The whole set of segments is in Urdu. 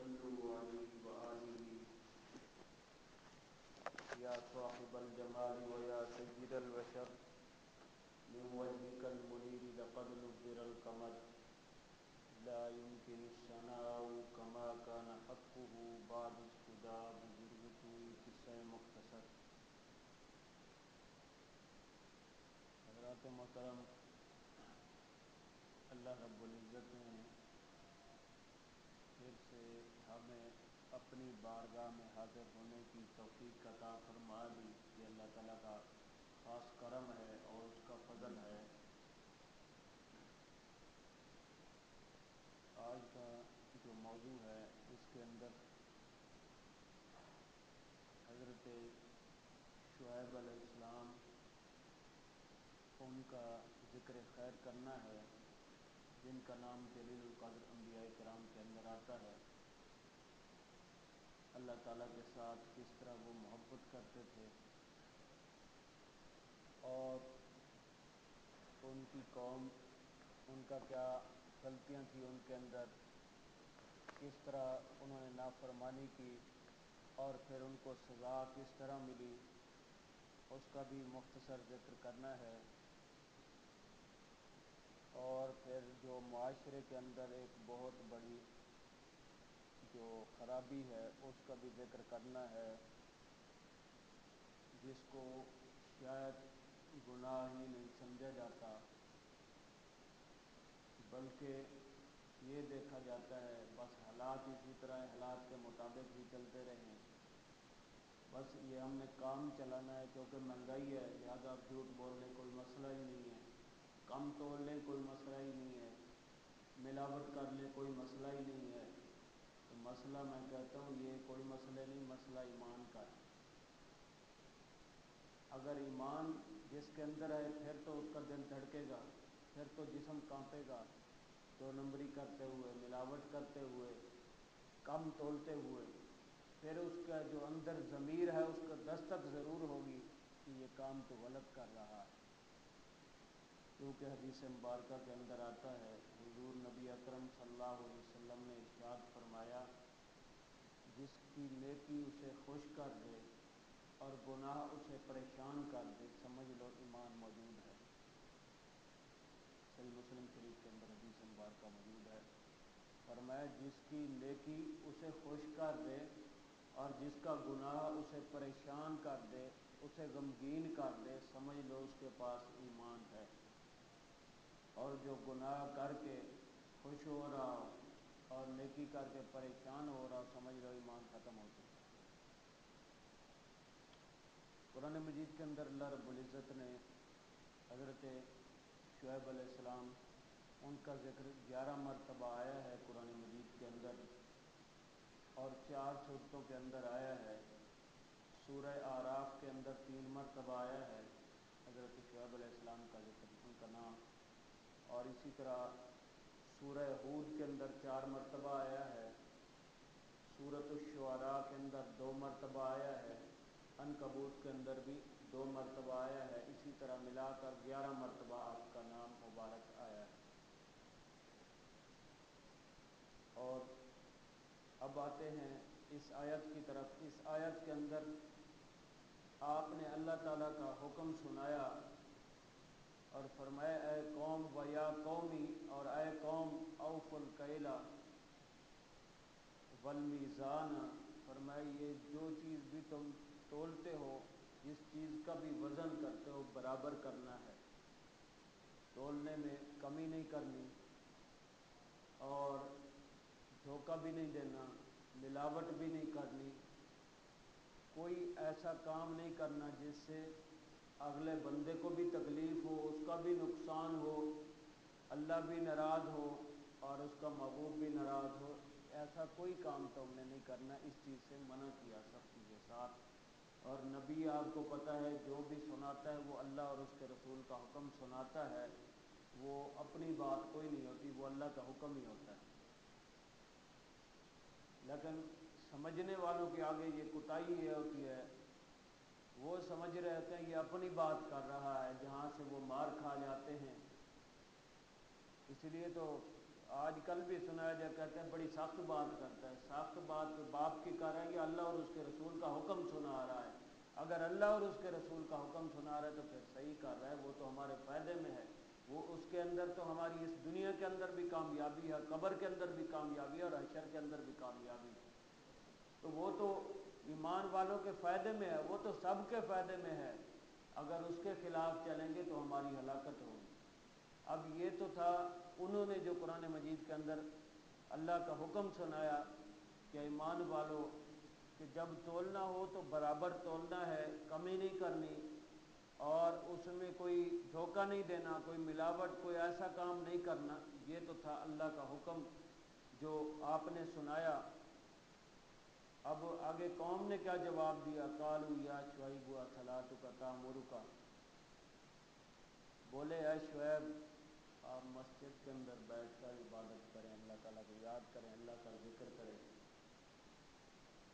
صلوا عليه وآله يا صاحب الجمال ويا سيد البشر من وجهك المنير لقد نبر القمر لا يمكن الثناء كما كان حقه بعد استدعى بذروته قصہ مختصر۔ حضرات محترم، اللہ رب العزت نے پھر سے ہمیں اپنی بارگاہ میں حاضر ہونے کی توفیق عطا فرما دی۔ یہ اللہ تعالیٰ کا خاص کرم ہے اور اس کا فضل ہے۔ آج کا جو موضوع ہے اس کے اندر حضرت شعیب علیہ السلام ان کا ذکر خیر کرنا ہے، جن کا نام جلیل القدر انبیاء کرام کے اندر آتا ہے۔ اللہ تعالیٰ کے ساتھ کس طرح وہ محبت کرتے تھے اور ان کی قوم، ان کا کیا غلطیاں تھیں ان کے اندر، کس طرح انہوں نے نافرمانی کی اور پھر ان کو سزا کس طرح ملی، اس کا بھی مختصر ذکر کرنا ہے۔ اور پھر جو معاشرے کے اندر ایک بہت بڑی جو خرابی ہے اس کا بھی ذکر کرنا ہے، جس کو شاید گناہ ہی نہیں سمجھا جاتا، بلکہ یہ دیکھا جاتا ہے بس حالات اسی طرح حالات کے مطابق ہی چلتے رہیں، بس یہ ہم نے کام چلانا ہے کیونکہ مہنگائی ہے لہذا اب جھوٹ بولنے کوئی مسئلہ ہی نہیں ہے، کم تول لیں کوئی مسئلہ ہی نہیں ہے، ملاوٹ کر لیں کوئی مسئلہ ہی نہیں ہے۔ تو مسئلہ میں کہتا ہوں یہ کوئی مسئلہ نہیں، مسئلہ ایمان کا ہے۔ اگر ایمان جس کے اندر ہے پھر تو اس کا دل دھڑکے گا، پھر تو جسم کانپے گا، دو نمبری کرتے ہوئے، ملاوٹ کرتے ہوئے، کم تولتے ہوئے، پھر اس کا جو اندر ضمیر ہے اس کا دستک ضرور ہوگی کہ یہ کام تو غلط کر رہا ہے۔ کیونکہ حدیث مبارکہ کے اندر آتا ہے، حضور نبی اکرم صلی اللہ علیہ وسلم نے ارشاد فرمایا، جس کی نیکی اسے خوش کر دے اور گناہ اسے پریشان کر دے، سمجھ لو ایمان موجود ہے۔ صحیح مسلم شریف کے اندر حدیث مبارکہ موجود ہے، فرمایا جس کی نیکی اسے خوش کر دے اور جس کا گناہ اسے پریشان کر دے، اسے غمگین کر دے، سمجھ لو اس کے پاس ایمان ہے۔ اور جو گناہ کر کے خوش ہو رہا ہو اور نیکی کر کے پریشان ہو رہا ہو، سمجھ لو ایمان ختم ہو چکا۔ قرآن مجید کے اندر اللہ رب العزت نے حضرت شعیب علیہ السلام ان کا ذکر 11 مرتبہ آیا ہے قرآن مجید کے اندر، اور 4 صورتوں کے اندر آیا ہے۔ سورہ اعراف کے اندر 3 مرتبہ آیا ہے حضرت شعیب علیہ السلام کا ذکر، ان کا نام، اور اسی طرح سورہ ہود کے اندر 4 مرتبہ آیا ہے، سورۃ الشعراء کے اندر 2 مرتبہ آیا ہے، عنکبوت کے اندر بھی 2 مرتبہ آیا ہے، اسی طرح ملا کر 11 مرتبہ آپ کا نام مبارک آیا ہے۔ اور اب آتے ہیں اس آیت کی طرف۔ اس آیت کے اندر آپ نے اللہ تعالیٰ کا حکم سنایا اور فرمایا اے قوم و یا قومی، اور اے قوم اوفوا الکیل والمیزان، فرمایا یہ جو چیز بھی تم تولتے ہو، جس چیز کا بھی وزن کرتے ہو، برابر کرنا ہے، تولنے میں کمی نہیں کرنی اور دھوکہ بھی نہیں دینا، ملاوٹ بھی نہیں کرنی، کوئی ایسا کام نہیں کرنا جس سے اگلے بندے کو بھی تکلیف ہو، اس کا بھی نقصان ہو، اللہ بھی ناراض ہو اور اس کا محبوب بھی ناراض ہو، ایسا کوئی کام تم نے نہیں کرنا۔ اس چیز سے منع کیا سختی کے ساتھ۔ اور نبی آپ کو پتہ ہے جو بھی سناتا ہے وہ اللہ اور اس کے رسول کا حکم سناتا ہے، وہ اپنی بات کوئی نہیں ہوتی، وہ اللہ کا حکم ہی ہوتا ہے۔ لیکن سمجھنے والوں کے آگے یہ کوتاہی یہ ہوتی ہے، وہ سمجھ رہے ہوتے ہیں یہ اپنی بات کر رہا ہے، جہاں سے وہ مار کھا جاتے ہیں۔ اس لیے تو آج کل بھی سنا ہے جب کہتے ہیں بڑی سخت بات کرتا ہے، سخت بات باپ کی کر رہے ہیں یا اللہ اور اس کے رسول کا حکم سنا آ رہا ہے؟ اگر اللہ اور اس کے رسول کا حکم سنا رہا ہے تو پھر صحیح کر رہا ہے، وہ تو ہمارے فائدے میں ہے، وہ اس کے اندر تو ہماری اس دنیا کے اندر بھی کامیابی ہے، قبر کے اندر بھی کامیابی ہے اور حشر کے اندر بھی کامیابی ہے، تو وہ تو ایمان والوں کے فائدے میں ہے، وہ تو سب کے فائدے میں ہے، اگر اس کے خلاف چلیں گے تو ہماری ہلاکت ہوگی۔ اب یہ تو تھا انہوں نے جو قرآن مجید کے اندر اللہ کا حکم سنایا کہ ایمان والو کہ جب تولنا ہو تو برابر تولنا ہے، کمی نہیں کرنی، اور اس میں کوئی دھوکہ نہیں دینا، کوئی ملاوٹ، کوئی ایسا کام نہیں کرنا، یہ تو تھا اللہ کا حکم جو آپ نے سنایا۔ اب آگے قوم نے کیا جواب دیا؟ قالوا یا شعیب اصلاتک تأمرک، بولے اے شعیب آپ مسجد کے اندر بیٹھ کر عبادت کریں، اللہ تعالیٰ کو یاد کریں، اللہ کا ذکر کریں،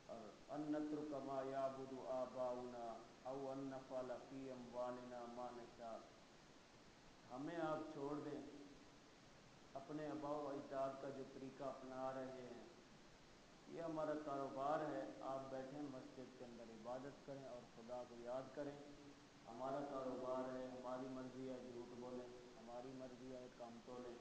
اور ان نترک ما یعبد آباؤنا او ان نفعل فی اموالنا ما نشاء، ہمیں آپ چھوڑ دیں اپنے آباء و اجداد کا جو طریقہ اپنا رہے ہیں، یہ ہمارا کاروبار ہے، آپ بیٹھیں مسجد کے اندر عبادت کریں اور خدا کو یاد کریں، ہمارا کاروبار ہے، ہماری مرضی ہے جھوٹ بولیں، ہماری مرضی ہے کم تولیں،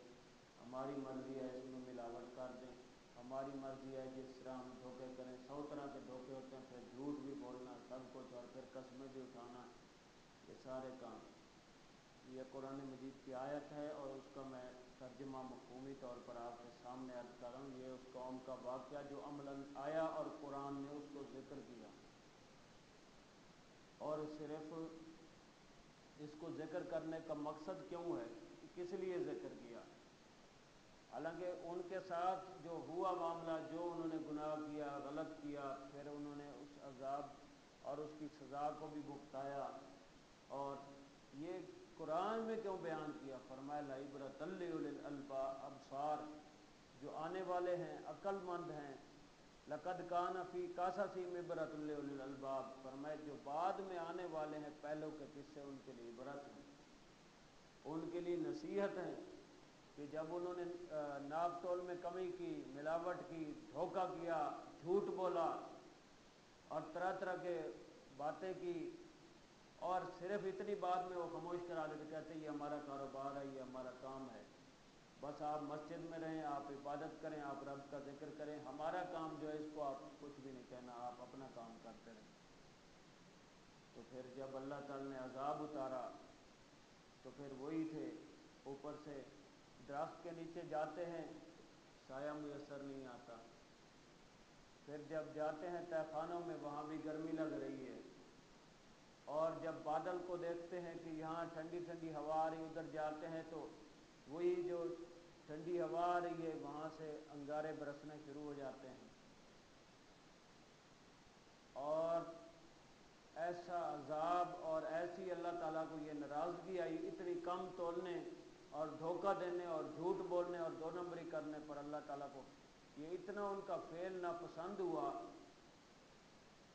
ہماری مرضی ہے اس میں ملاوٹ کر دیں، ہماری مرضی ہے جس طرح ہم دھوکے کریں، 100 طرح کے دھوکے ہوتے ہیں، پھر جھوٹ بھی بولنا سب کچھ، اور پھر قسمیں بھی اٹھانا، یہ سارے کام۔ یہ قرآن مجید کی آیت ہے اور اس کا میں ترجمہ مفہومی طور پر آپ کے سامنے عرض کر رہا ہوں۔ یہ اس قوم کا واقعہ جو عملاً آیا اور قرآن نے اس کو ذکر کیا، اور صرف اس کو ذکر کرنے کا مقصد کیوں ہے کہ کس لیے ذکر کیا؟ حالانکہ ان کے ساتھ جو ہوا معاملہ، جو انہوں نے گناہ کیا، غلط کیا، پھر انہوں نے اس عذاب اور اس کی سزا کو بھی بھگتایا، اور یہ قرآن میں کیوں بیان کیا؟ فرمایا لعبرۃ لأولی الابصار، جو آنے والے ہیں، عقل مند ہیں، لقد کان فی قصصہم عبرۃ لأولی الالباب، فرمایا جو بعد میں آنے والے ہیں پہلوں کے قصے ان کے لیے عبرت ہیں، ان کے لیے نصیحت ہیں، کہ جب انہوں نے ناپ تول میں کمی کی، ملاوٹ کی، دھوکہ کیا، جھوٹ بولا اور طرح طرح کے باتیں کی، اور صرف اتنی بات میں وہ خاموش کرا دیتے، کہتے یہ ہمارا کاروبار ہے، یہ ہمارا کام ہے، بس آپ مسجد میں رہیں، آپ عبادت کریں، آپ رب کا ذکر کریں، ہمارا کام جو ہے اس کو آپ کچھ بھی نہیں کہنا، آپ اپنا کام کرتے رہیں۔ تو پھر جب اللہ تعالی نے عذاب اتارا تو پھر وہی تھے، اوپر سے درخت کے نیچے جاتے ہیں سایہ میسر نہیں آتا، پھر جب جاتے ہیں تہہ خانوں میں وہاں بھی گرمی لگ رہی ہے، اور جب بادل کو دیکھتے ہیں کہ یہاں ٹھنڈی ٹھنڈی ہوا آ رہی، ادھر جاتے ہیں تو وہی جو ٹھنڈی ہوا آ رہی ہے وہاں سے انگارے برسنے شروع ہو جاتے ہیں، اور ایسا عذاب اور ایسی اللہ تعالیٰ کو یہ ناراضگی آئی، اتنی کم تولنے اور دھوکہ دینے اور جھوٹ بولنے اور دو نمبری کرنے پر اللہ تعالیٰ کو یہ اتنا ان کا فعل ناپسند ہوا،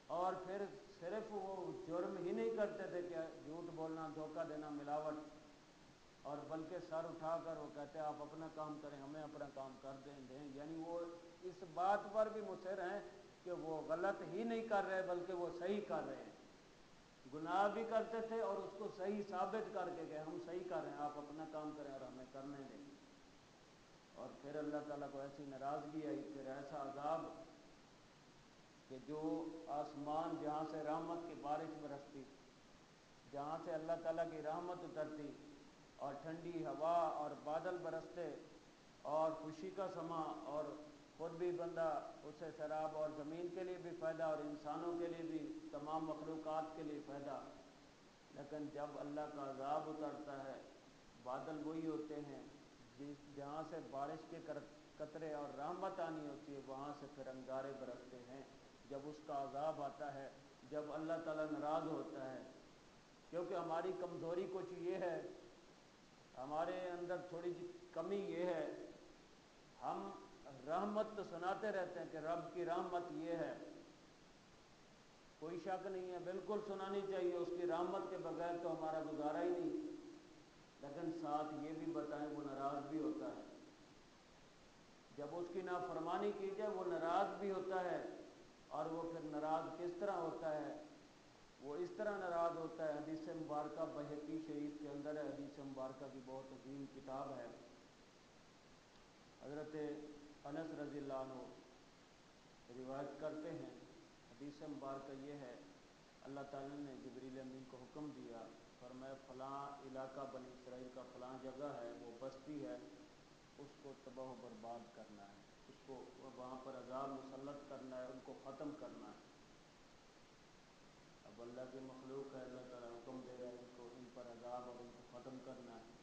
اور پھر صرف وہ جرم ہی نہیں کرتے تھے کہ جھوٹ بولنا، دھوکہ دینا، ملاوٹ، اور بلکہ سر اٹھا کر وہ کہتے ہیں آپ اپنا کام کریں، ہمیں اپنا کام کر دیں، یعنی وہ اس بات پر بھی مصر ہیں کہ وہ غلط ہی نہیں کر رہے بلکہ وہ صحیح کر رہے ہیں، گناہ بھی کرتے تھے اور اس کو صحیح ثابت کر کے کہ ہم صحیح کر رہے ہیں، آپ اپنا کام کریں اور ہمیں کرنے دیں، اور پھر اللہ تعالیٰ کو ایسی ناراضگی آئی، پھر ایسا عذاب کہ جو آسمان جہاں سے رحمت کی بارش برستی، جہاں سے اللہ تعالیٰ کی رحمت اترتی اور ٹھنڈی ہوا اور بادل برستے اور خوشی کا سما، اور خود بھی بندہ اسے سیراب، اور زمین کے لیے بھی فائدہ اور انسانوں کے لیے بھی، تمام مخلوقات کے لیے فائدہ، لیکن جب اللہ کا عذاب اترتا ہے، بادل وہی ہوتے ہیں جہاں سے بارش کے قطرے اور رحمت آنی ہوتی ہے، وہاں سے پھر انگارے برستے ہیں جب اس کا عذاب آتا ہے، جب اللہ تعالیٰ ناراض ہوتا ہے، کیونکہ ہماری کمزوری کچھ یہ ہے، ہمارے اندر تھوڑی سی کمی یہ ہے، ہم رحمت تو سناتے رہتے ہیں کہ رب کی رحمت یہ ہے، کوئی شک نہیں ہے، بالکل سنانی چاہیے، اس کی رحمت کے بغیر تو ہمارا گزارا ہی نہیں، لیکن ساتھ یہ بھی بتائیں وہ ناراض بھی ہوتا ہے، جب اس کی نافرمانی کی جائے وہ ناراض بھی ہوتا ہے، اور وہ پھر ناراض کس طرح ہوتا ہے؟ وہ اس طرح ناراض ہوتا ہے، حدیث مبارکہ بہقی شریف کے اندر ہے، حدیث مبارکہ کی بہت عظیم کتاب ہے۔ حضرت انس رضی اللہ عنہ روایت کرتے ہیں، حدیث مبارکہ یہ ہے، اللہ تعالیٰ نے جبریل امین کو حکم دیا، فرمایا فلاں علاقہ بنی اسرائیل کا فلاں جگہ ہے، وہ بستی ہے، اس کو تباہ و برباد کرنا ہے، اس کو وہاں پر عذاب مسلط کرنا ہے، ان کو ختم کرنا ہے۔ اب اللہ کی مخلوق ہے، اللہ تعالیٰ حکم دے رہا ہے ان کو، ان پر عذاب اور ان کو ختم کرنا ہے۔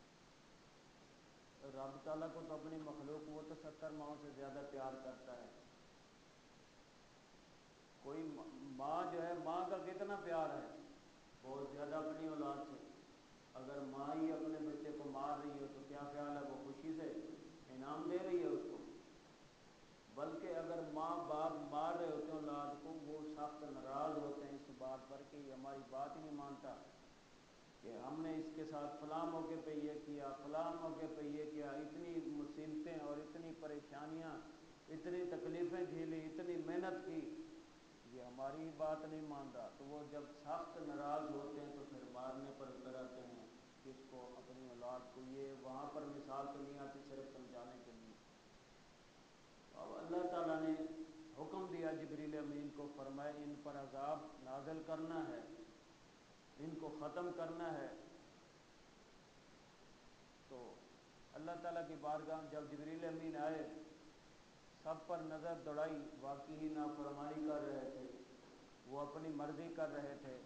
رب تعالیٰ کو تو اپنی مخلوق وہ تو 70 ماؤں سے زیادہ پیار کرتا ہے۔ کوئی ماں جو ہے، ماں کا کتنا پیار ہے، بہت زیادہ اپنی اولاد سے۔ اگر ماں ہی اپنے بچے کو مار رہی ہے تو کیا خیال ہے، وہ خوشی سے انعام دے رہی ہے اس کو؟ بلکہ اگر ماں باپ مار رہے ہوتے ہیں اولاد کو، وہ سخت ناراض ہوتے ہیں اس بات پر کہ یہ ہماری بات ہی نہیں مانتا، کہ ہم نے اس کے ساتھ فلاں موقع پہ یہ کیا، فلاں موقع پہ یہ کیا، اتنی مصیبتیں اور اتنی پریشانیاں، اتنی تکلیفیں جھیلی، اتنی محنت کی، یہ ہماری بات نہیں مانتا۔ تو وہ جب سخت ناراض ہوتے ہیں تو پھر مارنے پر اتر آتے ہیں کس کو؟ اپنی اولاد کو۔ یہ وہاں پر مثال تو نہیں آتی، صرف سمجھانے کے لیے۔ اب اللہ تعالیٰ نے حکم دیا جبریل امین کو، فرمایا ان پر عذاب نازل کرنا ہے، ان کو ختم کرنا ہے۔ تو اللہ تعالیٰ کی بارگاہ میں جب جبریل امین آئے، سب پر نظر دوڑائی، واقعی نافرمانی کر رہے تھے، وہ اپنی مرضی کر رہے تھے،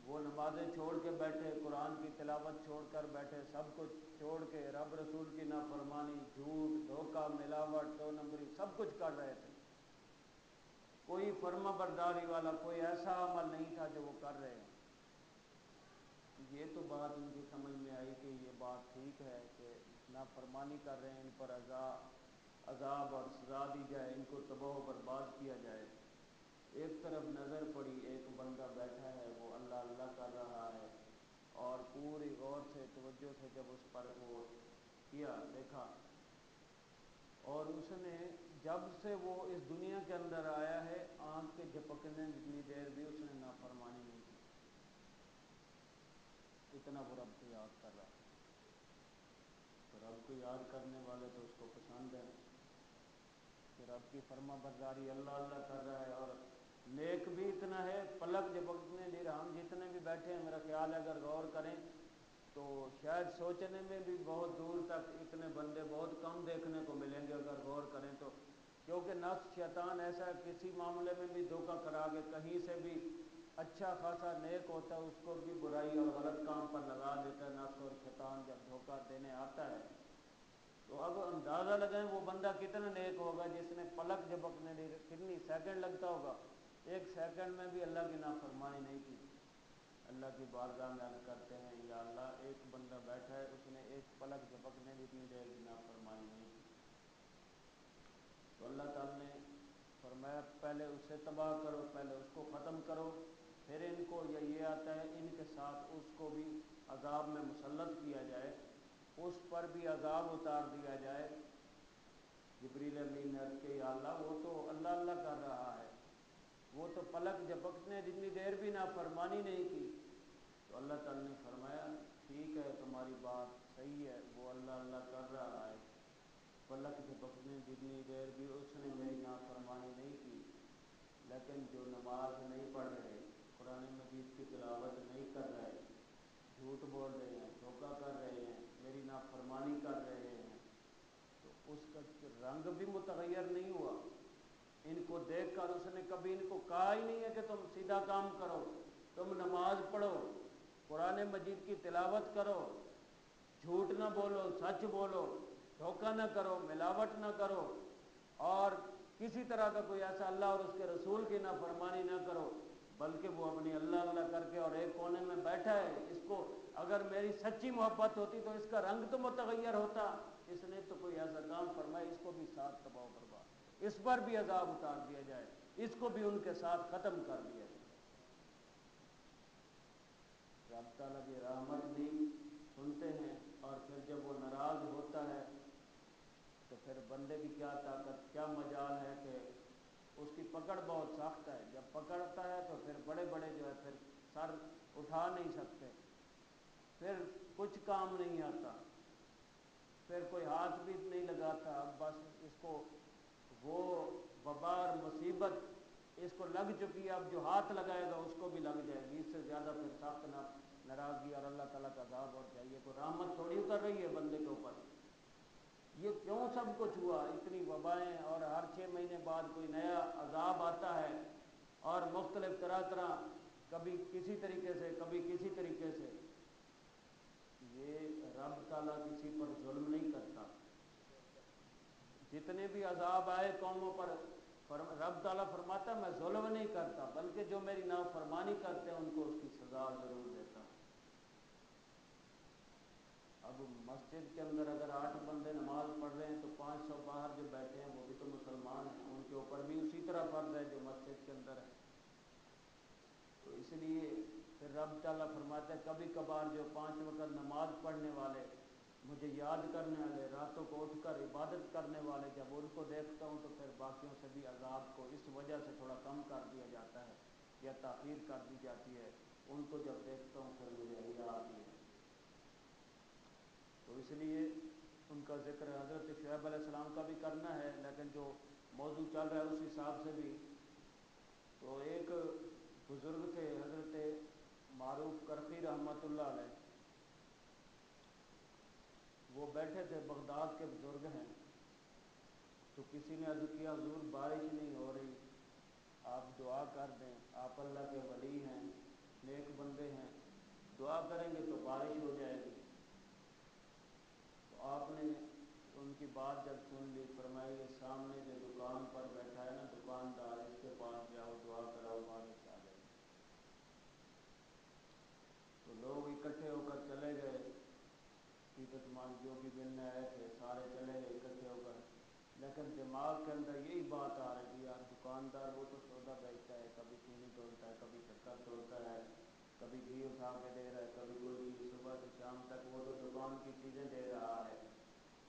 وہ نمازیں چھوڑ کے بیٹھے، قرآن کی تلاوت چھوڑ کر بیٹھے، سب کچھ چھوڑ کے رب رسول کی نافرمانی، جھوٹ، دھوکہ، ملاوٹ، دو نمبری سب کچھ کر رہے تھے۔ کوئی فرما برداری والا کوئی ایسا عمل نہیں تھا جو وہ کر رہے ہیں۔ یہ تو بات ان کی سمجھ میں آئی کہ یہ بات ٹھیک ہے کہ نافرمانی کر رہے ہیں، ان پر عذاب اور سزا دی جائے، ان کو تباہ و برباد کیا جائے۔ ایک طرف نظر پڑی، ایک بندہ بیٹھا ہے، وہ اللہ اللہ کر رہا ہے، اور پوری غور سے توجہ سے جب اس پر وہ کیا، دیکھا، اور اس نے جب سے وہ اس دنیا کے اندر آیا ہے، آنکھ کے جھپکنے جتنی دیر بھی اس نے نافرمانی نہیں کی، اتنا وہ رب کو یاد کر رہا ہے۔ تو رب کو یاد کرنے والے تو اس کو پسند ہے کہ رب کی فرما برداری اللہ اللہ کر رہا ہے، اور نیک بھی اتنا ہے، پلک جھپکنے دیر ہم جتنے بھی بیٹھے ہیں، میرا خیال ہے اگر غور کریں تو شاید سوچنے میں بھی بہت دور تک اتنے بندے بہت کم دیکھنے کو ملیں گے اگر غور کریں تو، کیونکہ نفس شیطان ایسا ہے، کسی معاملے میں بھی دھوکہ کرا کے کہیں سے بھی اچھا خاصا نیک ہوتا ہے اس کو بھی برائی اور غلط کام پر لگا دیتا ہے نفس، اور شیطان جب دھوکہ دینے آتا ہے تو اب اندازہ لگائیں وہ بندہ کتنا نیک ہوگا جس نے پلک جھپکنے دی، کتنی سیکنڈ لگتا ہوگا، ایک سیکنڈ میں بھی اللہ کی نافرمانی نہیں کی۔ اللہ کی بارگاہ میں عرض کرتے ہیں یا اللہ ایک بندہ بیٹھا ہے، اس نے ایک پلک جھپکنے دی اتنی دیر کی نافرمانی نہیں کی۔ تو اللہ تعالیٰ نے فرمایا پہلے اسے تباہ کرو، پہلے اس کو ختم کرو، پھر ان کو، یا یہ آتا ہے ان کے ساتھ اس کو بھی عذاب میں مسلط کیا جائے، اس پر بھی عذاب اتار دیا جائے۔ جبریل امین نے عرض کہ یا اللہ وہ تو اللہ اللہ کر رہا ہے، وہ تو پلک جھپکنے جتنی دیر بھی نافرمانی نہیں کی۔ تو اللہ تعالیٰ نے فرمایا ٹھیک ہے تمہاری بات صحیح ہے، وہ اللہ اللہ کر رہا ہے، پلک جھپکنے جتنی دیر بھی اس نے میری نافرمانی نہیں کی، لیکن جو نماز نہیں پڑھ رہے، قرآن مجید کی تلاوت نہیں کر رہے، جھوٹ بول رہے ہیں، دھوکہ کر رہے ہیں، میری نافرمانی کر رہے ہیں، تو اس کا رنگ بھی متغیر نہیں ہوا۔ ان کو دیکھ کر اس نے کبھی ان کو کہا ہی نہیں ہے کہ تم سیدھا کام کرو، تم نماز پڑھو، قرآن مجید کی تلاوت کرو، جھوٹ نہ بولو، سچ بولو، دھوکہ نہ کرو، ملاوٹ نہ کرو، اور کسی طرح کا کوئی ایسا اللہ اور اس کے رسول کی نافرمانی نہ کرو، بلکہ وہ اپنی اللہ اللہ کر کے اور ایک کونے میں بیٹھا ہے۔ اس کو اگر میری سچی محبت ہوتی تو اس کا رنگ تو متغیر ہوتا، اس نے تو کوئی ایسا کام فرمایا، اس کو بھی ساتھ تباہ و برباد، اس پر بھی عذاب اتار دیا جائے، اس کو بھی ان کے ساتھ ختم کر دیا جائے۔ رب تعالیٰ کی رحمت بھی سنتے ہیں، اور پھر جب وہ ناراض ہوتا ہے تو پھر بندے کی کیا طاقت، کیا مجال ہے کہ اس کی پکڑ بہت سخت ہے، جب پکڑتا ہے تو پھر بڑے بڑے جو ہے پھر سر اٹھا نہیں سکتے، پھر کچھ کام نہیں آتا، پھر کوئی ہاتھ بھی نہیں لگاتا، اب بس اس کو وہ وبا اور مصیبت اس کو لگ چکی ہے، اب جو ہاتھ لگائے گا اس کو بھی لگ جائے گی، اس سے زیادہ پھر سخت ناراضگی اور اللہ تعالیٰ کا عذاب اور چاہیے، کوئی رحمت تھوڑی اتر رہی ہے بندے کے اوپر۔ یہ کیوں سب کچھ ہوا، اتنی وبائیں، اور ہر 6 مہینے بعد کوئی نیا عذاب آتا ہے، اور مختلف طرح کبھی کسی طریقے سے کبھی کسی طریقے سے۔ یہ رب تعالیٰ کسی پر ظلم نہیں کرتا، جتنے بھی عذاب آئے قوموں پر رب تعالیٰ فرماتا ہے میں ظلم نہیں کرتا، بلکہ جو میری نافرمانی کرتے ہیں ان کو اس کی سزا ضرور دیتا ہوں۔ اب مسجد کے اندر اگر 8 بندے نماز پڑھ رہے ہیں تو 500 باہر جو بیٹھے ہیں وہ بھی تو مسلمان ہیں، ان کے اوپر بھی اسی طرح فرض ہے جو مسجد کے اندر ہے۔ تو اس لیے پھر رب تعالیٰ فرماتا ہے کبھی کبھار جو 5 وقت نماز پڑھنے والے، مجھے یاد کرنے والے، راتوں کو اٹھ کر عبادت کرنے والے، جب ان کو دیکھتا ہوں تو پھر باقیوں سے بھی عذاب کو اس وجہ سے تھوڑا کم کر دیا جاتا ہے یا تاخیر کر دی جاتی ہے، ان کو جب دیکھتا ہوں پھر مجھے حیا آتی ہے۔ تو اس لیے ان کا ذکر حضرت شعیب علیہ السلام کا بھی کرنا ہے، لیکن جو موضوع چل رہا ہے اس حساب سے بھی، تو ایک بزرگ تھے حضرت معروف کرخی رحمۃ اللہ علیہ، وہ بیٹھے تھے، بغداد کے بزرگ ہیں، تو کسی نے عرض کیا حضور بارش نہیں ہو رہی، آپ دعا کر دیں، آپ اللہ کے ولی ہیں، نیک بندے ہیں، دعا کریں گے تو بارش ہو جائے گی۔ تو آپ نے ان کی بات جب سن لی، فرمائی یہ سامنے جو دکان پر بیٹھا ہے نا دکاندار، اس کے پاس جاؤ دعا کراؤ بارش آ جائے گی۔ تو لوگ اکٹھے ہو کر چلے گئے، عقیدت مند جو بھی ملنے آئے تھے سارے چلے گئے اکٹھے ہو کر، لیکن دماغ کے اندر یہی بات آ رہی تھی یار دکاندار وہ تو سودا بیچتا ہے، کبھی چینی تولتا ہے، کبھی شکر تولتا ہے، کبھی گھی اٹھا کے دے رہا ہے، کبھی کوئی چیز صبح سے شام تک وہ تو دکان کی چیزیں دے رہا ہے،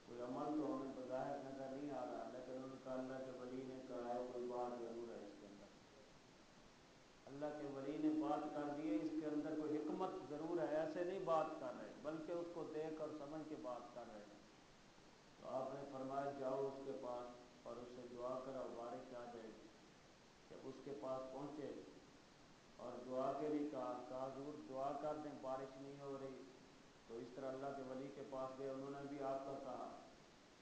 کوئی عمل تو ہمیں بظاہر نظر نہیں آ رہا، لیکن ان کا اللہ کے ولی نے کہا ہے کوئی بات ضرور ہے اس کے اندر، اللہ کے ولی نے بات کر دی ہے، اس کے اندر کوئی حکمت ضرور ہے، ایسے نہیں بات کر رہے بلکہ اس کو دیکھ اور سمجھ کے بات کر رہے ہیں۔ تو آپ نے فرمایا جاؤ اس کے پاس اور اس سے دعا کراؤ بارش آ جائے گی۔ جب اس کے پاس پہنچے اور دعا کے لیے کہا حضور دعا کر دیں بارش نہیں ہو رہی، تو اس طرح اللہ کے ولی کے پاس گئے، انہوں نے بھی آپ کا کہا،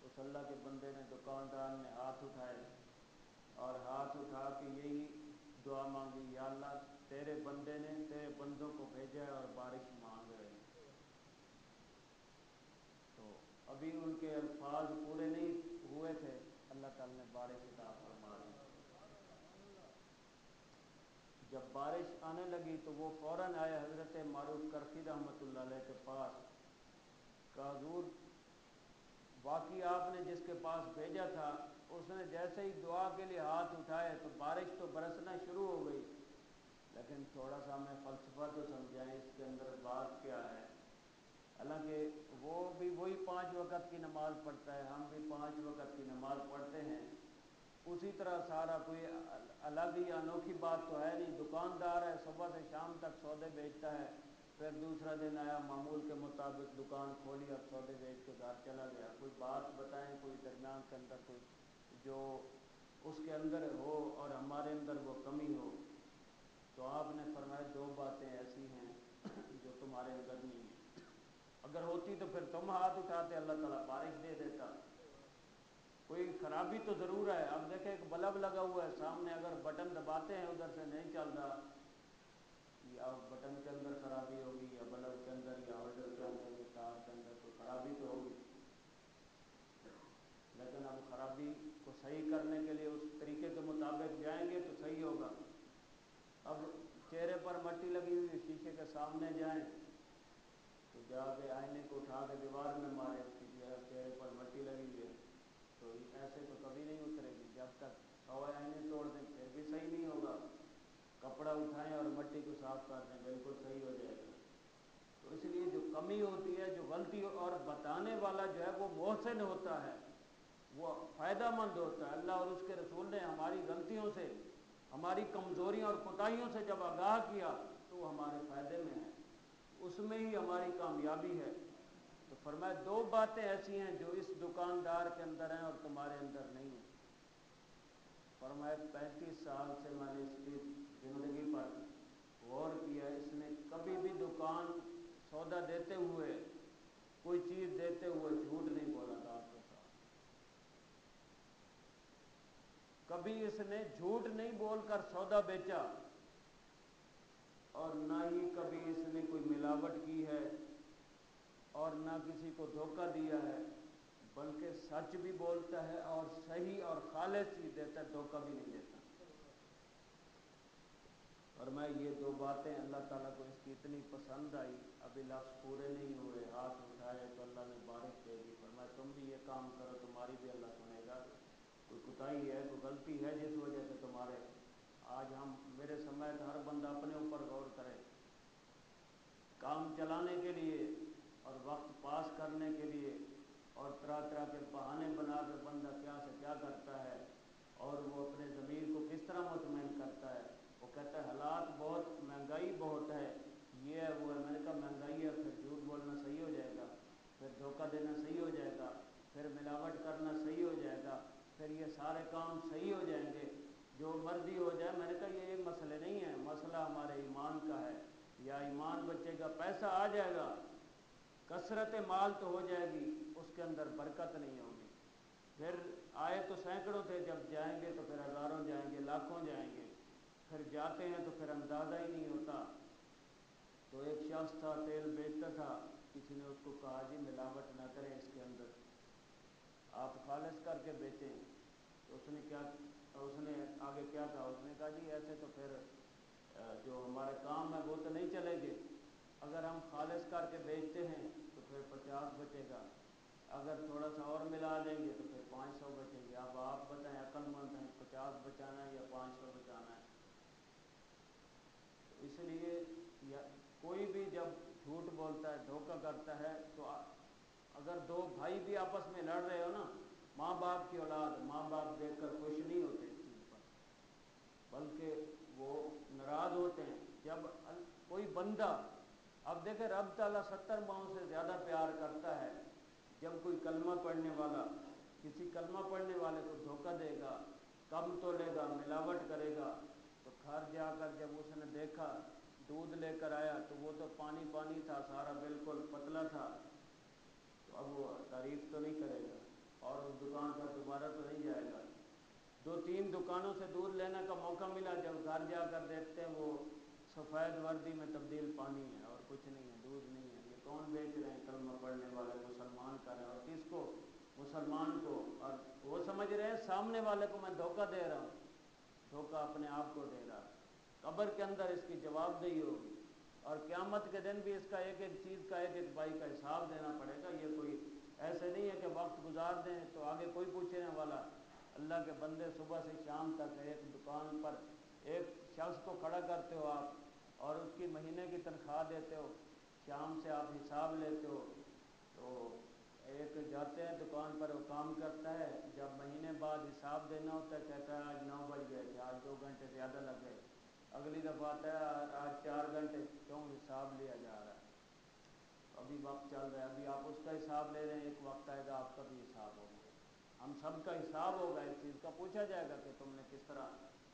اس اللہ کے بندے نے دکاندار نے ہاتھ اٹھائے اور ہاتھ اٹھا کے یہی دعا مانگی، یا اللہ تیرے بندے نے تیرے بندوں کو بھیجا ہے اور بارش مانگ رہے ہیں۔ تو ابھی ان کے الفاظ پورے نہیں ہوئے تھے، اللہ تعالیٰ نے بارش عطا فرما دی۔ جب بارش آنے لگی تو وہ فوراً آئے حضرت معروف کرخی رحمۃ اللہ علیہ کے پاس، کہا حضور باقی آپ نے جس کے پاس بھیجا تھا اس نے جیسے ہی دعا کے لیے ہاتھ اٹھائے تو بارش تو برسنا شروع ہو گئی، لیکن تھوڑا سا ہمیں فلسفہ تو سمجھائیں اس کے اندر بات کیا ہے۔ حالانکہ وہ بھی وہی 5 وقت کی نماز پڑھتا ہے، ہم بھی 5 وقت کی نماز پڑھتے ہیں، اسی طرح سارا کوئی الگ ہی انوکھی بات تو ہے نہیں، دکاندار ہے صبح سے شام تک سودے بیچتا ہے، پھر دوسرا دن آیا معمول کے مطابق دکان کھولی اور سودے بیچ کے گھر چلا گیا۔ کوئی بات بتائیں کوئی درمیان کے اندر کوئی جو اس کے اندر ہو اور ہمارے اندر وہ کمی ہو۔ تو آپ نے فرمایا 2 باتیں ایسی ہیں جو تمہارے اندر نہیں ہیں، اگر ہوتی تو پھر تم ہاتھ اٹھاتے اللہ تعالیٰ بارش دے دیتا۔ کوئی خرابی تو ضرور ہے، اب دیکھیں ایک بلب لگا ہوا ہے سامنے، اگر بٹن دباتے ہیں ادھر سے نہیں چل رہا، یا بٹن کے اندر خرابی ہوگی یا بلب کے اندر یا ہولڈر کے اندر یا تار کے اندر کوئی خرابی تو ہوگی، لیکن اب خرابی کو صحیح کرنے کے لیے اس طریقے کے مطابق جائیں گے تو صحیح ہوگا۔ اب چہرے پر مٹی لگی ہوئی شیشے کے سامنے جائیں تو جا کے آئینے کو اٹھا کے دیوار میں مارے کہ چہرے پر مٹی لگی ہوئی ہے، تو ایسے تو کبھی نہیں اترے گی، جب تک 100 آئینے توڑ دیں پھر بھی صحیح نہیں ہوگا، کپڑا اٹھائیں اور مٹی کو صاف کر دیں بالکل صحیح ہو جائے گا۔ تو اس لیے جو کمی ہوتی ہے، جو غلطی اور بتانے والا جو ہے وہ محسن ہوتا ہے، وہ فائدہ مند ہوتا ہے۔ اللہ اور اس کے رسول نے ہماری غلطیوں سے، ہماری کمزوریوں اور کوتاہیوں سے جب آگاہ کیا تو وہ ہمارے فائدے میں ہے، اس میں ہی ہماری کامیابی ہے۔ تو فرمایا دو باتیں ایسی ہیں جو اس دکاندار کے اندر ہیں اور تمہارے اندر نہیں ہیں۔ فرمایا 35 سال سے میں نے اس کی زندگی پر غور کیا، اس نے کبھی بھی دکان سودا دیتے ہوئے، کوئی چیز دیتے ہوئے جھوٹ نہیں بولا تھا آپ کے ساتھ، کبھی اس نے جھوٹ نہیں بول کر سودا بیچا، اور نہ ہی کبھی اس نے کوئی ملاوٹ کی ہے اور نہ کسی کو دھوکہ دیا ہے، بلکہ سچ بھی بولتا ہے اور صحیح اور خالص چیز دیتا ہے، دھوکہ بھی نہیں دیتا۔ اور میں یہ دو باتیں اللہ تعالیٰ کو اس کی اتنی پسند آئی، ابھی لفظ پورے نہیں ہوئے، ہاتھ اٹھائے تو اللہ نے بارک دے دی۔ فرمایا تم بھی یہ کام کرو، تمہاری بھی اللہ سنے گا۔ کوئی کوتاہی ہے، کوئی غلطی ہے جس وجہ سے تمہارے، آج ہم میرے سمیت ہر بندہ اپنے اوپر غور کرے، کام چلانے کے لیے اور وقت پاس کرنے کے لیے اور طرح طرح کے بہانے بنا کے بندہ کیا سے کیا کرتا ہے، اور وہ اپنے ضمیر کو کس طرح مطمئن کرتا ہے۔ وہ کہتا ہے حالات بہت، مہنگائی بہت ہے، یہ ہے وہ ہے۔ میں نے کہا مہنگائی ہے، پھر جھوٹ بولنا صحیح ہو جائے گا، پھر دھوکہ دینا صحیح ہو جائے گا، پھر ملاوٹ کرنا صحیح ہو جائے گا، پھر یہ سارے کام صحیح ہو جائیں گے، جو مرضی ہو جائے۔ میں نے کہا یہ مسئلے نہیں ہیں، مسئلہ ہمارے ایمان کا ہے، یا ایمان بچے گا، پیسہ آ جائے گا، کثرت مال تو ہو جائے گی، اس کے اندر برکت نہیں ہوگی۔ پھر آئے تو سینکڑوں تھے، جب جائیں گے تو پھر ہزاروں جائیں گے، لاکھوں جائیں گے، پھر جاتے ہیں تو پھر اندازہ ہی نہیں ہوتا۔ تو ایک شخص تھا تیل بیچتا تھا، کسی نے اس کو کہا جی ملاوٹ نہ کریں اس کے اندر، آپ خالص کر کے بیچیں۔ تو اس نے آگے کیا کہا، اس نے کہا جی ایسے تو پھر جو ہمارے کام ہے وہ تو نہیں چلیں گے، اگر ہم خالص کر کے بیچتے ہیں تو پھر 50 بچے گا، اگر تھوڑا سا اور ملا لیں گے تو پھر 500 بچیں گے۔ اب آپ بتائیں عقل مند ہیں، 50 بچانا ہے یا 500 بچانا ہے؟ تو اس لیے کوئی بھی جب جھوٹ بولتا ہے، دھوکہ کرتا ہے، تو اگر دو بھائی بھی آپس میں لڑ رہے ہو نا، ماں باپ کی اولاد، ماں باپ دیکھ کر خوش نہیں ہوتے اس چیز پر، بلکہ وہ ناراض ہوتے ہیں جب کوئی بندہ، اب دیکھیں رب تعالیٰ 70 ماؤں سے زیادہ پیار کرتا ہے جب کوئی کلمہ پڑھنے والا کسی کلمہ پڑھنے والے کو دھوکہ دے گا، کم تولے گا، ملاوٹ کرے گا، تو گھر جا کر جب اس نے دیکھا، دودھ لے کر آیا تو وہ تو پانی پانی تھا، سارا بالکل پتلا تھا، تو اب وہ تعریف تو نہیں کرے گا اور اس دکان پر دوبارہ تو نہیں جائے گا۔ 2-3 دکانوں سے دودھ لینے کا موقع ملا، جب گھر جا کر دیکھتے ہیں وہ سفید وردی میں تبدیل پانی ہے اور کچھ نہیں ہے، دودھ نہیں ہے۔ یہ کون بیچ رہے ہیں؟ کلمہ پڑھنے والے مسلمان کر رہے ہیں، اور کس کو؟ مسلمان کو، اور وہ سمجھ رہے ہیں سامنے والے کو میں دھوکہ دے رہا ہوں، دھوکہ اپنے آپ کو دے رہا۔ قبر کے اندر اس کی جواب دہی ہوگی، اور قیامت کے دن بھی اس کا ایک ایک چیز کا، ایک ایک بائی کا حساب دینا پڑے گا۔ یہ کوئی ایسے نہیں ہے کہ وقت گزار دیں تو آگے کوئی پوچھنے والا۔ اللہ کے بندے صبح سے شام تک ایک دکان پر ایک شخص کو کھڑا کرتے ہو آپ، اور اس کی مہینے کی تنخواہ دیتے ہو، شام سے آپ حساب لیتے ہو، تو ایک جاتے ہیں دکان پر، وہ کام کرتا ہے، جب مہینے بعد حساب دینا ہوتا ہے کہتا ہے آج 9 بج گئے تھے، آج 2 گھنٹے زیادہ لگ گئے، اگلی دفعہ آتا ہے آج 4 گھنٹے، کیوں حساب لیا جا رہا ہے، ابھی وقت چل رہا ہے، ابھی آپ اس کا حساب لے رہے ہیں، ایک وقت آئے گا آپ کا بھی حساب ہوگا، ہم سب کا حساب ہوگا، اس چیز کا پوچھا جائے گا کہ تم نے کس طرح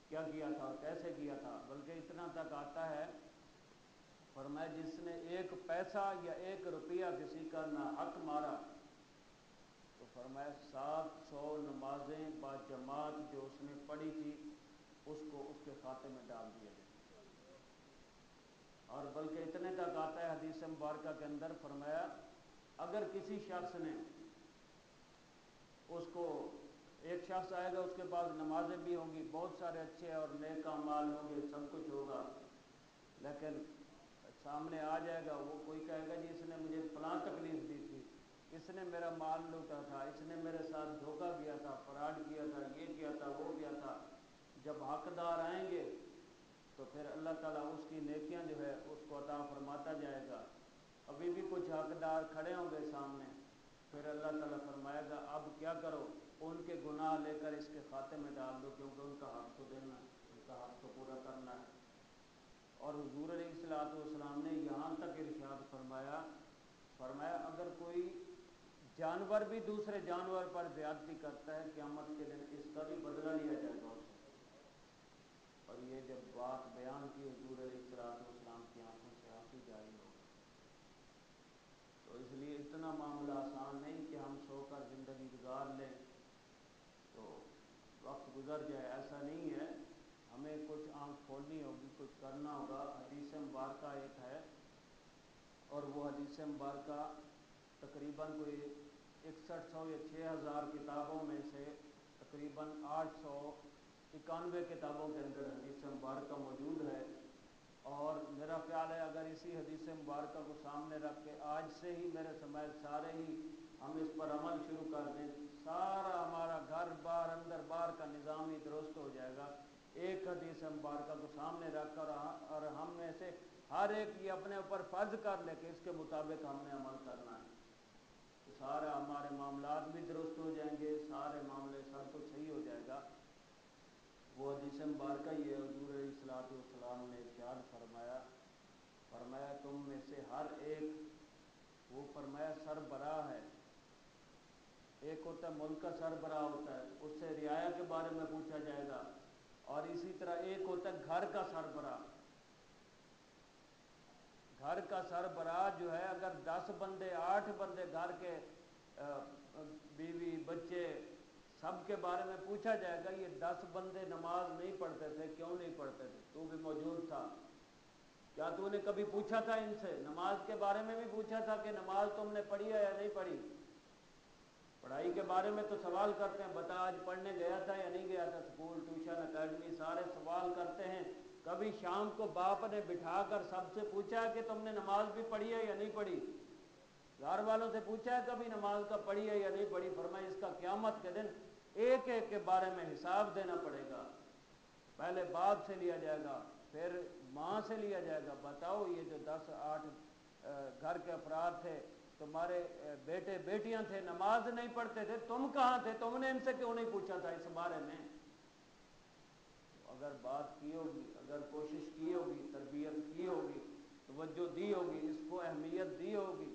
کیا کیا تھا اور کیسے کیا تھا۔ بلکہ اتنا تک آتا ہے، فرمایا جس نے 1 پیسہ یا 1 روپیہ کسی کا ناحق مارا، تو فرمایا 700 نمازیں با جماعت جو اس نے پڑھی تھی اس کو اس کے کھاتے میں ڈال دیا جائے۔ اور بلکہ اتنے تک آتا ہے حدیث مبارکہ کے اندر، فرمایا اگر کسی شخص نے اس کو، ایک شخص آئے گا اس کے پاس نمازیں بھی ہوں گی، بہت سارے اچھے اور نیک اعمال ہوں گے، سب کچھ ہوگا، لیکن سامنے آ جائے گا، وہ کوئی کہے گا جی اس نے مجھے فلاں تکلیف دی تھی، اس نے میرا مال لوٹا تھا، اس نے میرے ساتھ دھوکہ کیا تھا، فراڈ کیا تھا، یہ کیا تھا، وہ کیا تھا۔ جب حقدار آئیں گے تو پھر اللہ تعالیٰ اس کی نیکیاں جو ہے اس کو عطا فرماتا جائے گا۔ ابھی بھی کچھ حقدار کھڑے ہوں گے سامنے، پھر اللہ تعالیٰ فرمائے گا اب کیا کرو؟ ان کے گناہ لے کر اس کے کھاتے میں ڈال دو، کیونکہ ان کا حق تو دینا ہے، ان کا حق تو پورا کرنا ہے۔ اور حضور علیہ الصلوۃ والسلام نے یہاں تک ارشاد فرمایا اگر کوئی جانور بھی دوسرے جانور پر زیادتی کرتا ہے قیامت کے دن اس کا بھی بدلہ لیا جائے گا اسے۔ اور یہ جب بات بیان کی حضور علیہ الصلوۃ والسلام کی آنکھوں سے آنسو جاری ہو گئے۔ تو اس لیے اتنا معاملہ آسان نہیں کہ ہم سو کر زندگی گزار لیں تو وقت گزر جائے، ایسا نہیں ہے۔ ہمیں کچھ آنکھ کھولنی ہوگی، کچھ کرنا ہوگا۔ حدیث مبارکہ ایک ہے، اور وہ حدیث مبارکہ تقریباً کوئی 6100 یا 6000 کتابوں میں سے تقریباً 891 کتابوں کے اندر حدیث مبارکہ موجود ہے۔ اور میرا خیال ہے اگر اسی حدیث مبارکہ کو سامنے رکھ کے آج سے ہی میرے سمیت سارے ہی ہم اس پر عمل شروع کر دیں، سارا ہمارا گھر بار اندر باہر کا نظام ہی درست ہو جائے گا۔ ایک حدیث مبارکہ کو سامنے رکھ کر اور ہم میں سے ہر ایک یہ اپنے اوپر فرض کر لے کہ اس کے مطابق ہم نے عمل کرنا ہے، تو سارا ہمارے معاملات بھی درست ہو جائیں گے، سارے معاملے سب کچھ صحیح ہو جائے گا۔ وہ حدیث مبارکہ یہ حضور علیہ الصلوۃ والسلام نے ارشاد فرمایا تم میں سے ہر ایک، وہ فرمایا سربراہ ہے، ایک ہوتا ہے ملک کا سربراہ ہوتا ہے، اس سے رعایا کے بارے میں پوچھا جائے گا، اور اسی طرح ایک ہوتا ہے گھر کا سربراہ۔ گھر کا سربراہ جو ہے اگر 10 بندے 8 بندے گھر کے بیوی بچے سب کے بارے میں پوچھا جائے گا، یہ 10 بندے نماز نہیں پڑھتے تھے، کیوں نہیں پڑھتے تھے؟ تو بھی موجود تھا، کیا تو نے کبھی پوچھا تھا ان سے؟ نماز کے بارے میں بھی پوچھا تھا کہ نماز تم نے پڑھی ہے یا نہیں پڑھی؟ پڑھائی کے بارے میں تو سوال کرتے ہیں، بتا آج پڑھنے گیا تھا یا نہیں گیا تھا؟ اسکول ٹیوشن اکیڈمی سارے سوال کرتے ہیں۔ کبھی شام کو باپ نے بٹھا کر سب سے پوچھا کہ تم نے نماز بھی پڑھی ہے یا نہیں پڑھی؟ گھر والوں سے پوچھا ہے کبھی نماز کا پڑھی ہے یا نہیں پڑھی؟ فرمایا اس کا قیامت کے دن ایک ایک کے بارے میں حساب دینا پڑے گا۔ پہلے باپ سے لیا جائے گا، پھر ماں سے لیا جائے گا، بتاؤ یہ جو 10 8 گھر کے افراد تھے، تمہارے بیٹے بیٹیاں تھے، نماز نہیں پڑھتے تھے، تم کہاں تھے؟ تم نے ان سے کیوں نہیں پوچھا تھا اس بارے میں؟ اگر بات کی ہوگی، اگر کوشش کی ہوگی، تربیت کی ہوگی، توجہ دی ہوگی، اس کو اہمیت دی ہوگی،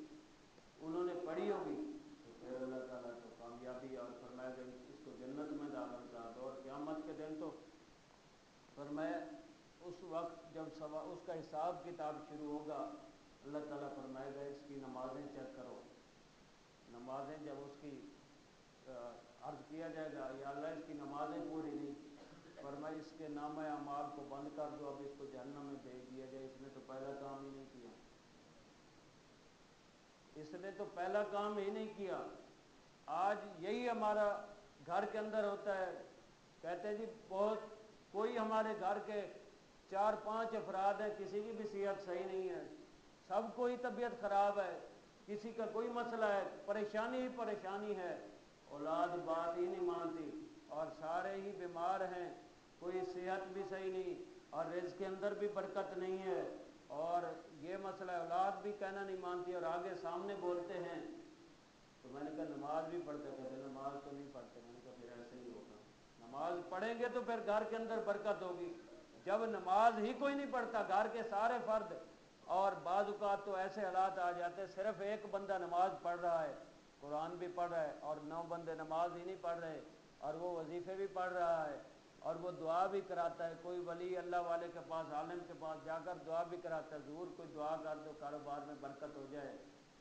انہوں نے پڑھی ہوگی، تو پھر اللہ تعالیٰ تو کامیابی اور فرمایا کہ اس کو جنت میں داخل کر دو۔ اور قیامت کے دن تو فرمایا اس وقت جب اس کا حساب کتاب شروع ہوگا، اللہ تعالیٰ فرمائے گا اس کی نمازیں چیک کرو۔ نمازیں جب اس کی عرض کیا جائے گا یا اللہ اس کی نمازیں پوری نہیں کی، فرمایا اس کے نامہ اعمال کو بند کر دو، اب اس کو جہنم میں بھیج دیا جائے، اس نے تو پہلا کام ہی نہیں کیا، اس نے تو پہلا کام ہی نہیں کیا۔ آج یہی ہمارا گھر کے اندر ہوتا ہے، کہتے ہیں جی بہت کوئی ہمارے گھر کے 4 5 افراد ہیں، کسی کی بھی صحت صحیح نہیں ہے، سب کو ہی طبیعت خراب ہے، کسی کا کوئی مسئلہ ہے، پریشانی ہی پریشانی ہے، اولاد بات ہی نہیں مانتی، اور سارے ہی بیمار ہیں، کوئی صحت بھی صحیح نہیں، اور رزق کے اندر بھی برکت نہیں ہے، اور یہ مسئلہ اولاد بھی کہنا نہیں مانتی، اور آگے سامنے بولتے ہیں۔ تو میں نے کہا نماز بھی پڑھتے، کہتے نماز تو نہیں پڑھتے۔ میں نے کہا پھر ایسے ہی ہوگا، نماز پڑھیں گے تو پھر گھر کے اندر برکت ہوگی، جب نماز ہی کوئی نہیں پڑھتا گھر کے سارے فرد، اور بعض اوقات تو ایسے حالات آ جاتے ہیں صرف ایک بندہ نماز پڑھ رہا ہے، قرآن بھی پڑھ رہا ہے، اور 9 بندے نماز ہی نہیں پڑھ رہے، اور وہ وظیفے بھی پڑھ رہا ہے، اور وہ دعا بھی کراتا ہے، کوئی ولی اللہ والے کے پاس عالم کے پاس جا کر دعا بھی کراتا ہے، ضرور کوئی دعا کر دو کاروبار میں برکت ہو جائے،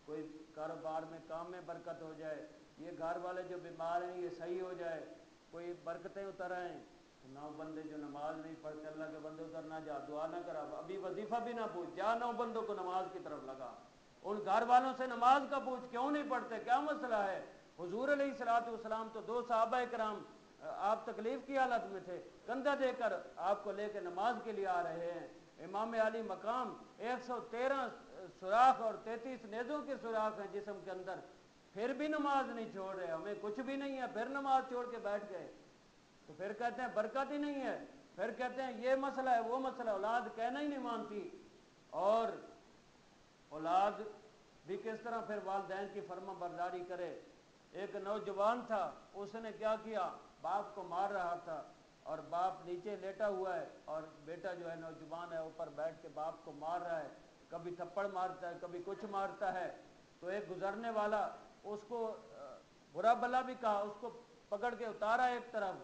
کوئی کاروبار میں کام میں برکت ہو جائے، یہ گھر والے جو بیمار ہیں یہ صحیح ہو جائے، کوئی برکتیں اتر آئیں۔ 9 بندے جو نماز نہیں پڑھتے، اللہ کے بندے ادھر نہ جا، دعا نہ کرا، ابھی وظیفہ بھی نہ پوچھ، جا 9 بندوں کو نماز کی طرف لگا، ان گھر والوں سے نماز کا پوچھ کیوں نہیں پڑھتے، کیا مسئلہ ہے؟ حضور علیہ الصلوۃ والسلام تو 2 صحابہ کرام آپ تکلیف کی حالت میں تھے، کندھا دے کر آپ کو لے کے نماز کے لیے آ رہے ہیں، امام علی مقام 113 سوراخ اور 33 نیزوں کے سوراخ ہیں جسم کے اندر، پھر بھی نماز نہیں چھوڑ رہے، ہمیں کچھ بھی نہیں ہے، پھر نماز چھوڑ کے بیٹھ گئے، تو پھر کہتے ہیں برکت ہی نہیں ہے، پھر کہتے ہیں یہ مسئلہ ہے وہ مسئلہ، اولاد کہنا ہی نہیں مانتی، اور اولاد بھی کس طرح پھر والدین کی فرما برداری کرے، ایک نوجوان تھا، اس نے کیا کیا، باپ کو مار رہا تھا اور باپ نیچے لیٹا ہوا ہے اور بیٹا جو ہے نوجوان ہے اوپر بیٹھ کے باپ کو مار رہا ہے، کبھی تھپڑ مارتا ہے کبھی کچھ مارتا ہے۔ تو ایک گزرنے والا اس کو برا بلا بھی کہا، اس کو پکڑ کے اتارا ایک طرف،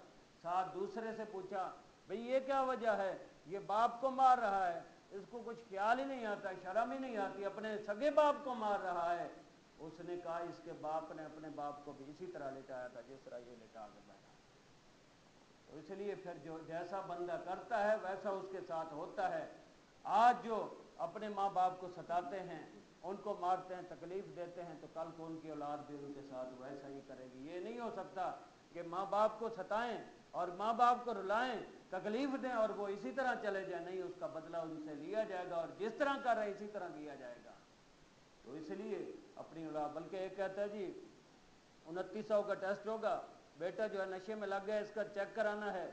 ساتھ دوسرے سے پوچھا بھئی یہ کیا وجہ ہے، یہ باپ کو مار رہا ہے، اس کو کچھ خیال ہی نہیں آتا، شرم ہی نہیں آتی، اپنے سگے باپ کو مار رہا ہے۔ اس نے کہا اس کے باپ نے اپنے باپ کو بھی اسی طرح لٹایا تھا جس طرح یہ لٹا کے بیٹھا۔ تو اس لیے پھر جو جیسا بندہ کرتا ہے ویسا اس کے ساتھ ہوتا ہے۔ آج جو اپنے ماں باپ کو ستاتے ہیں، ان کو مارتے ہیں، تکلیف دیتے ہیں، تو کل کو ان کی اولاد بھی ان کے ساتھ ویسا ہی کرے گی۔ یہ نہیں ہو سکتا کہ ماں باپ کو ستائیں اور ماں باپ کو رلائیں، تکلیف دیں اور وہ اسی طرح چلے جائیں، نہیں، اس کا بدلہ ان سے لیا جائے گا اور جس طرح کر رہے اسی طرح کیا جائے گا۔ تو اس لیے اپنی اولاد، بلکہ ایک کہتا ہے جی 2900 کا ٹیسٹ ہوگا، بیٹا جو ہے نشے میں لگ گیا، اس کا چیک کرانا ہے۔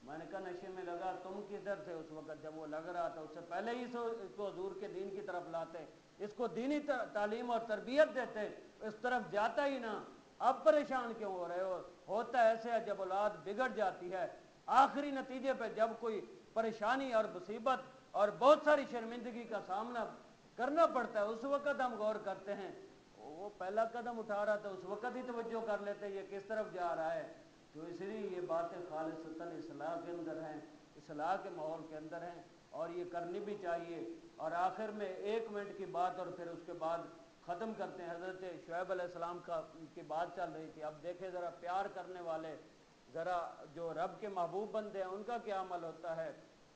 میں نے کہا نشے میں لگا تم کدھر تھے اس وقت جب وہ لگ رہا تھا، اس سے پہلے ہی اس کو حضور کے دین کی طرف لاتے، اس کو دینی تعلیم اور تربیت دیتے، اس طرف جاتا ہی نہ۔ اب پریشان کیوں ہو رہے ہو؟ ہوتا ایسے ہے جب اولاد بگڑ جاتی ہے، آخری نتیجے پہ جب کوئی پریشانی اور مصیبت اور بہت ساری شرمندگی کا سامنا کرنا پڑتا ہے، اس وقت ہم غور کرتے ہیں، وہ پہلا قدم اٹھا رہا تھا اس وقت ہی توجہ کر لیتے یہ کس طرف جا رہا ہے۔ تو اس لیے یہ باتیں خالصتاً اصلاح کے اندر ہیں، اصلاح کے ماحول کے اندر ہیں اور یہ کرنی بھی چاہیے۔ اور آخر میں 1 منٹ کی بات اور پھر اس کے بعد ختم کرتے ہیں۔ حضرت شعیب علیہ السلام کی بات چل رہی تھی، اب دیکھیں ذرا پیار کرنے والے، ذرا جو رب کے محبوب بندے ہیں ان کا کیا عمل ہوتا ہے۔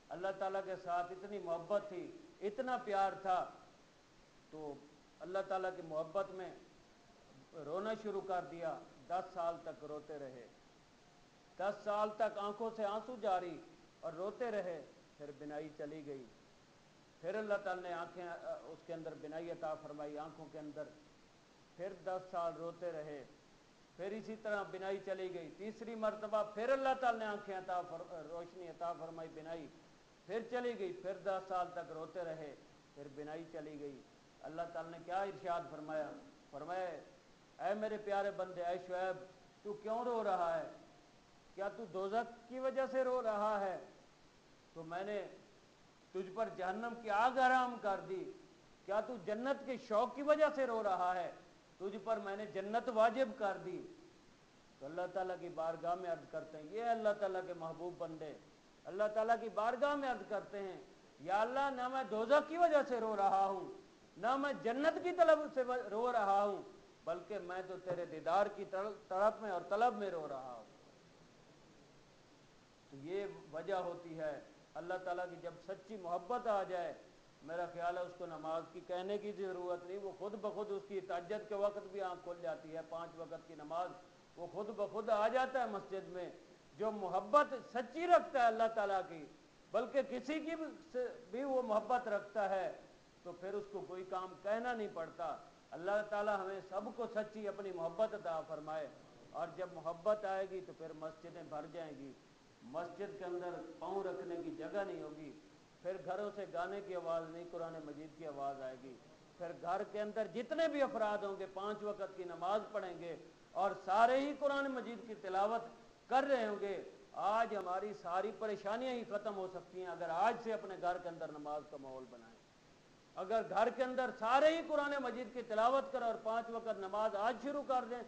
اللہ تعالیٰ کے ساتھ اتنی محبت تھی، اتنا پیار تھا، تو اللہ تعالیٰ کی محبت میں رونا شروع کر دیا، 10 سال تک روتے رہے، 10 سال تک آنکھوں سے آنسو جاری اور روتے رہے۔ پھر بینائی چلی گئی، پھر اللہ تعالیٰ نے آنکھیں اس کے اندر بینائی عطا فرمائی آنکھوں کے اندر، پھر 10 سال روتے رہے، پھر اسی طرح بینائی چلی گئی، تیسری مرتبہ پھر اللہ تعالیٰ نے آنکھیں روشنی عطا فرمائی، بینائی پھر چلی گئی، پھر 10 سال تک روتے رہے، پھر بینائی چلی گئی۔ اللہ تعالیٰ نے کیا ارشاد فرمایا، فرمایا اے میرے پیارے بندے، اے شعیب تو کیوں رو رہا ہے؟ کیا تو دوزخ کی وجہ سے رو رہا ہے؟ تو میں نے تجھ پر جہنم کی آگ حرام کر دی۔ کیا تو جنت کے شوق کی وجہ سے رو رہا ہے؟ تجھ پر میں نے جنت واجب کر دی۔ تو اللہ تعالیٰ کی بارگاہ میں عرض کرتے ہیں، یہ اللہ تعالیٰ کے محبوب بندے اللہ تعالیٰ کی بارگاہ میں عرض کرتے ہیں، یا اللہ نہ میں دوزخ کی وجہ سے رو رہا ہوں، نہ میں جنت کی طلب سے رو رہا ہوں، بلکہ میں تو تیرے دیدار کی طرف میں اور طلب میں رو رہا ہوں۔ تو یہ وجہ ہوتی ہے اللہ تعالیٰ کی جب سچی محبت آ جائے، میرا خیال ہے اس کو نماز کی کہنے کی ضرورت نہیں، وہ خود بخود اس کی تہجد کے وقت بھی آنکھ کھل جاتی ہے، 5 وقت کی نماز وہ خود بخود آ جاتا ہے مسجد میں۔ جو محبت سچی رکھتا ہے اللہ تعالیٰ کی، بلکہ کسی کی بھی وہ محبت رکھتا ہے، تو پھر اس کو کوئی کام کہنا نہیں پڑتا۔ اللہ تعالیٰ ہمیں سب کو سچی اپنی محبت عطا فرمائے، اور جب محبت آئے گی تو پھر مسجدیں بھر جائیں گی، مسجد کے اندر پاؤں رکھنے کی جگہ نہیں ہوگی، پھر گھروں سے گانے کی آواز نہیں، قرآن مجید کی آواز آئے گی، پھر گھر کے اندر جتنے بھی افراد ہوں گے 5 وقت کی نماز پڑھیں گے اور سارے ہی قرآن مجید کی تلاوت کر رہے ہوں گے۔ آج ہماری ساری پریشانیاں ہی ختم ہو سکتی ہیں اگر آج سے اپنے گھر کے اندر نماز کا ماحول بنائیں۔ اگر گھر کے اندر سارے ہی قرآن مجید کی تلاوت کریں اور 5 وقت نماز آج شروع کر دیں،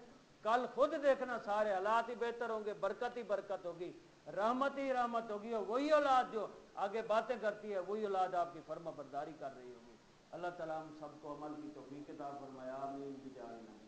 کل خود دیکھنا سارے حالات ہی بہتر ہوں گے، برکت ہی برکت ہوگی، رحمت ہی رحمت ہوگی، اور وہی اولاد جو آگے باتیں کرتی ہے وہی اولاد آپ کی فرما برداری کر رہی ہوگی۔ اللہ تعالیٰ ہم سب کو عمل کی توفیق عطا فرمائے، آمین بجاہ نبی۔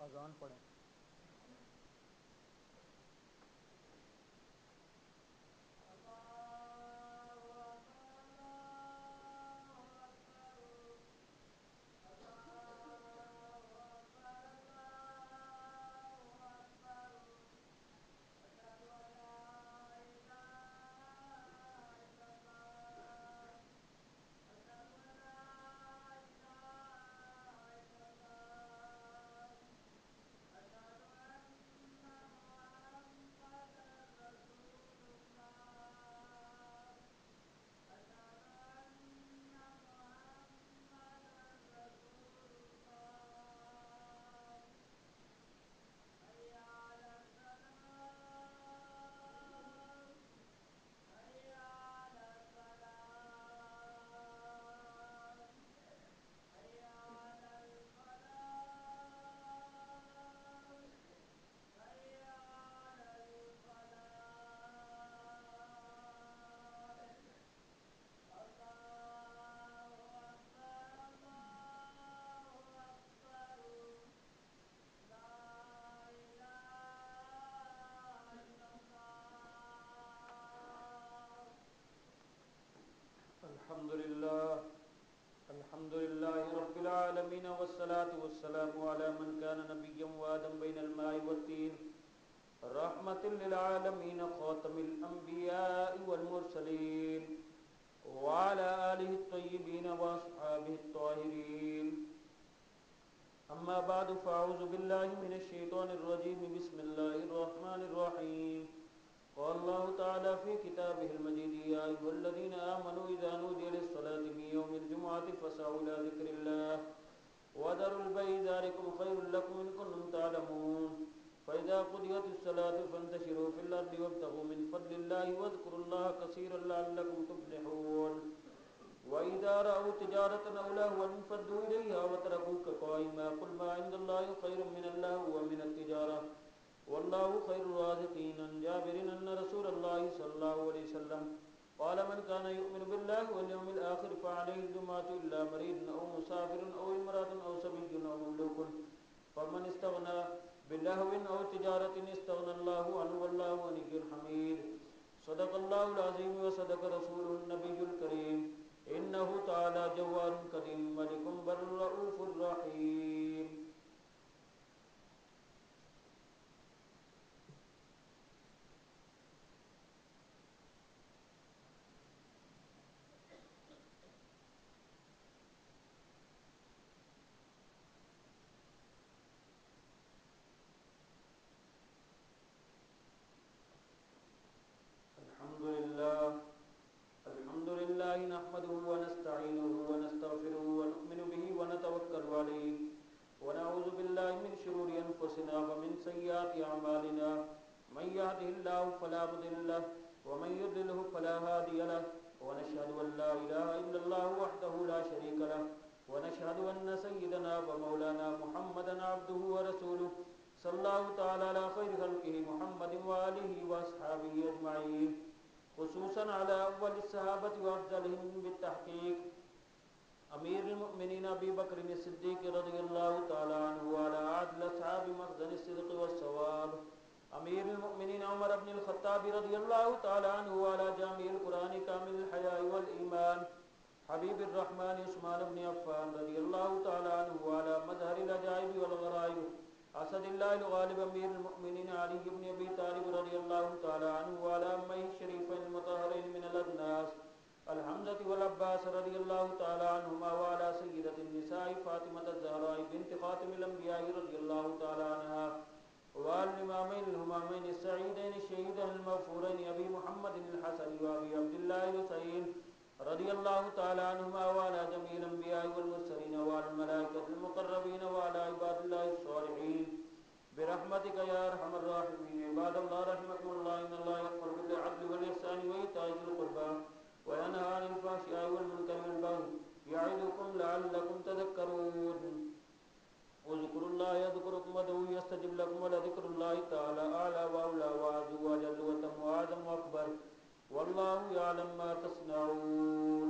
اذان پڑھیں. الحمد لله رب العالمين والصلاة والسلام على من كان نبيا وآدم بين الماء والطين رحمة للعالمين خاتم الأنبياء والمرسلين وعلى آله الطيبين وأصحابه الطاهرين. أما بعد فأعوذ بالله من الشيطان الرجيم. بسم الله الرحمن الرحيم. قال الله تعالى في كتابه المجيد: يا أيها الذين آمنوا إذا نودي للصلاة من يوم الجمعة فاسعوا إلى ذكر الله وذروا البيع ذلكم خير لكم إن كنتم تعلمون. فإذا قضيت الصلاة فانتشروا في الأرض وابتغوا من فضل الله واذكروا الله كثيرا لعلكم تفلحون. وإذا رأوا تجارة أو لهوا انفضوا إليها وتركوك قائما. قل ما عند الله خير من اللهو ومن التجارة والله خير الرازقين. عن جابر أن رسول الله صلى الله عليه وسلم قال: من كان يؤمن بالله واليوم الآخر فعليه الجمعة إلا مريض أو مسافر أو امرأة أو صبي أو مملوك. فمن استغنى بلهو أو تجارة استغنى الله عنه والله غني حميد. صدق الله العظيم وصدق رسوله النبي الكريم. إنه تعالى جواد كريم ملك بر رؤوف رحيم. الحمد لله نحمده ونستعينه ونستغفره ونؤمن به ونتوكل عليه ونعوذ بالله من شرور أنفسنا ومن سيئات أعمالنا. من يهده الله فلا مضل له ومن يضلله فلا هادي له. ونشهد أن لا إله إلا الله وحده لا شريك له ونشهد أن سيدنا ومولانا محمدا عبده ورسوله صلى الله تعالى على خير خلقه محمد وآله وأصحابه أجمعين، خصوصا على أول الصحابة وأفضلهم بالتحقيق أمير المؤمنين أبي بكر الصديق رضي الله تعالى عنه وعلى عادل أصحاب مخزن الصدق والصواب أمير المؤمنين عمر بن الخطاب رضي الله تعالى عنه وعلى جامع القرآن كامل الحياء والإيمان حبيب الرحمن عثمان بن عفان رضي الله تعالى عنه وعلى مظهر العجائب والغرائب اسد الله الغالب امير المؤمنين علي بن ابي طالب رضي الله تعالى عنه وعلى اميه الشريفين المطهرين من الادناس الحمزة والعباس رضي الله تعالى عنهما وعلى سيدة النساء فاطمة الزهراء بنت خاتم الانبياء رضي الله تعالى عنها وعلى الامامين الهمامين السعيدين الشهيدين المغفورين ابي محمد الحسن وابي عبد الله الحسين رضي الله تعالى عنهما وعلى جميع الأنبياء والمرسلين وعلى الملائكة المقربين وعلى عباد الله الصالحين برحمتك يا أرحم الراحمين. عباد الله رحمكم الله، إن الله يأمر بالعدل والإحسان وإيتاء ذي القربى وينهى عن الفحشاء والمنكر والبغي يعظكم لعلكم تذكرون. اذكروا الله يذكركم وادعوه يستجب لكم ولذكر الله تعالى أعلى وأولى وأعز وأجل وأتم وأعظم وأكبر والله يعلم ما تصنعون.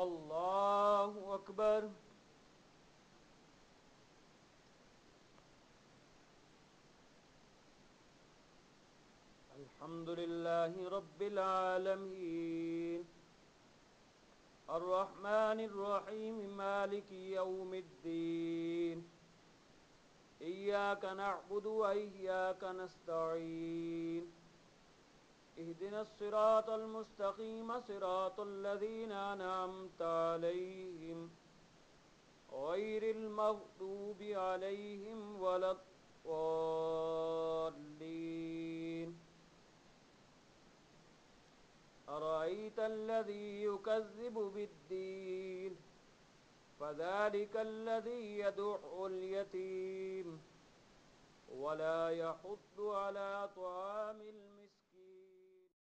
اللہ اکبر. الحمد للہ رب العالمین الرحمن الرحیم مالک یوم الدین ایاک نعبد و ایاک نستعین اهدنا الصراط المستقیم صراط الذین انعمت علیہم غیر المغضوب علیہم ولا الضالین. أرأيت الذي يكذب بالدين فذلك الذي يدع اليتيم ولا يحض على طعام